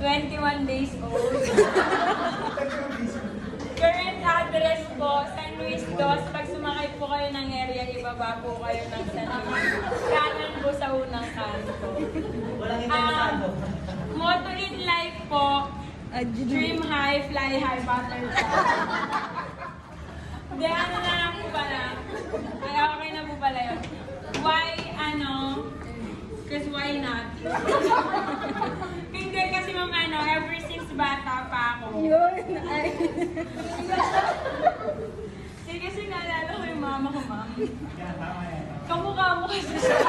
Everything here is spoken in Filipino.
21 days old. Current address po, San Luis Dos. Pag sumakay po kayo ng area, ibaba po kayo ng San Luis. Kanan po sa unang kanto. Motto in life po, dream high, fly high, butterfly. Hindi, ano na lang po pala. Ay, okay na po pala yun. Why, because why not? Hindi kasi ma'am, ever since bata pa ako. Yun, ay. Kasi naalala ko yung mama ko, ma'am. Kamukha mo kasi siya.